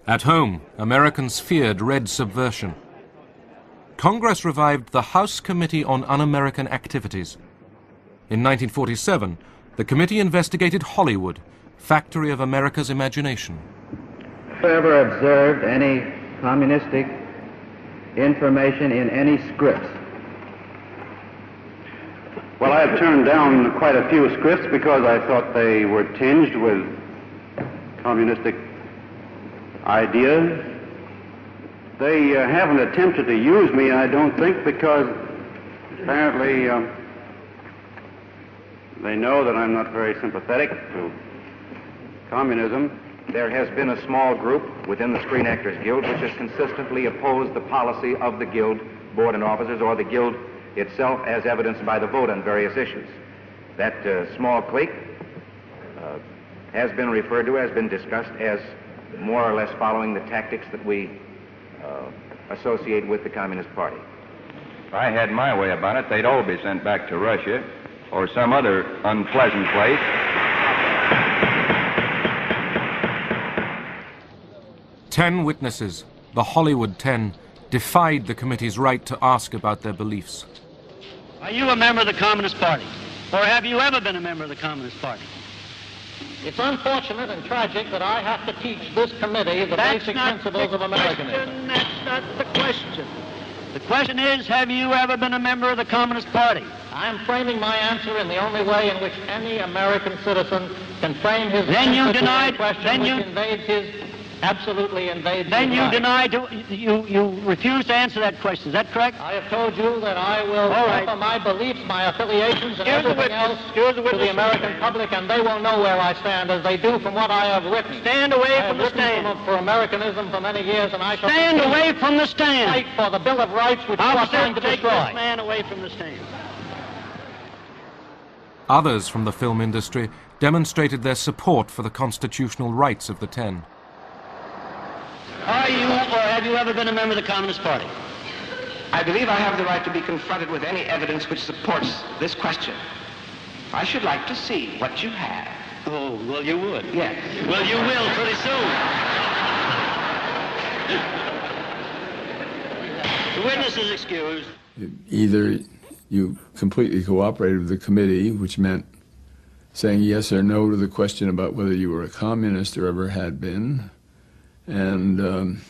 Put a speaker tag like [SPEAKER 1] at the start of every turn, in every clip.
[SPEAKER 1] At home, Americans feared Red subversion. Congress revived the House Committee on Un-American Activities. In 1947, the committee investigated Hollywood, factory of America's imagination.
[SPEAKER 2] Have you ever observed any communistic information in any scripts?
[SPEAKER 3] Well, I have turned down quite a few scripts because I thought they were tinged with communistic ideas. They haven't attempted to use me, I don't think, because apparently they know that I'm not very sympathetic to communism.
[SPEAKER 4] There has been a small group within the Screen Actors Guild which has consistently opposed the policy of the Guild board and officers or the Guild itself, as evidenced by the vote on various issues. That small clique has been referred to, has been discussed as more or less following the tactics that we associate with the Communist Party.
[SPEAKER 5] If I had my way about it, they'd all be sent back to Russia or some other unpleasant place.
[SPEAKER 1] Ten witnesses, the Hollywood 10, defied the committee's right to ask about their beliefs.
[SPEAKER 6] Are you a member of the Communist Party? Or have you ever been a member of the Communist Party?
[SPEAKER 7] It's unfortunate and tragic that I have to teach this committee the basic principles of Americanism.
[SPEAKER 6] That's not the question. The question is, have you ever been a member of the Communist Party?
[SPEAKER 7] I'm framing my answer in the only way in which any American citizen can frame his
[SPEAKER 6] then
[SPEAKER 7] answer
[SPEAKER 6] you denied,
[SPEAKER 7] to a question
[SPEAKER 6] then
[SPEAKER 7] which
[SPEAKER 6] you,
[SPEAKER 7] invades his, absolutely invades
[SPEAKER 6] then
[SPEAKER 7] his
[SPEAKER 6] you
[SPEAKER 7] right.
[SPEAKER 6] denied, you refuse to answer that question. Is that correct?
[SPEAKER 7] I have told you that I will offer my beliefs, my affiliations, and everything else to the American public, and they will know where I stand, as they do from what I have written.
[SPEAKER 6] Stand away from the stand.
[SPEAKER 7] I have written for Americanism for many years, and I shall
[SPEAKER 6] stand away from the stand.
[SPEAKER 7] Fight for the Bill of Rights, which you are trying to
[SPEAKER 6] take
[SPEAKER 7] destroy.
[SPEAKER 6] This man away from the stand.
[SPEAKER 1] Others from the film industry demonstrated their support for the constitutional rights of the 10.
[SPEAKER 6] Are you or have you ever been a member of the Communist Party?
[SPEAKER 8] I believe I have the right to be confronted with any evidence which supports this question. I should like to see what you have.
[SPEAKER 6] Oh, well, you would.
[SPEAKER 8] Yes.
[SPEAKER 6] Well, you will pretty soon. The witness is excused.
[SPEAKER 9] Either you completely cooperated with the committee, which meant saying yes or no to the question about whether you were a communist or ever had been. And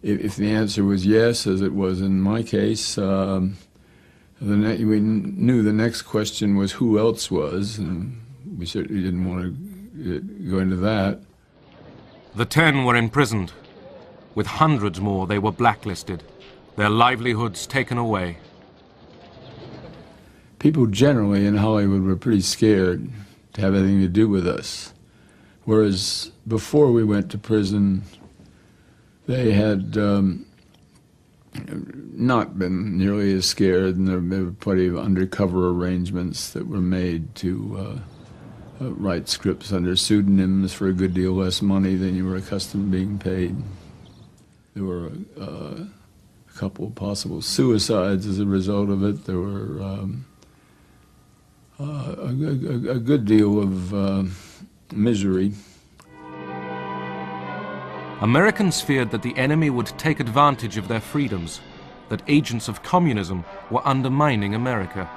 [SPEAKER 9] if the answer was yes, as it was in my case, we knew the next question was who else was, and we certainly didn't want to go into that.
[SPEAKER 1] The 10 were imprisoned. With hundreds more, they were blacklisted, their livelihoods taken away.
[SPEAKER 9] People generally in Hollywood were pretty scared to have anything to do with us. Whereas before we went to prison, they had not been nearly as scared, and there were plenty of undercover arrangements that were made to write scripts under pseudonyms for a good deal less money than you were accustomed to being paid. There were a couple of possible suicides as a result of it. There were a good deal of misery.
[SPEAKER 1] Americans feared that the enemy would take advantage of their freedoms, that agents of communism were undermining America.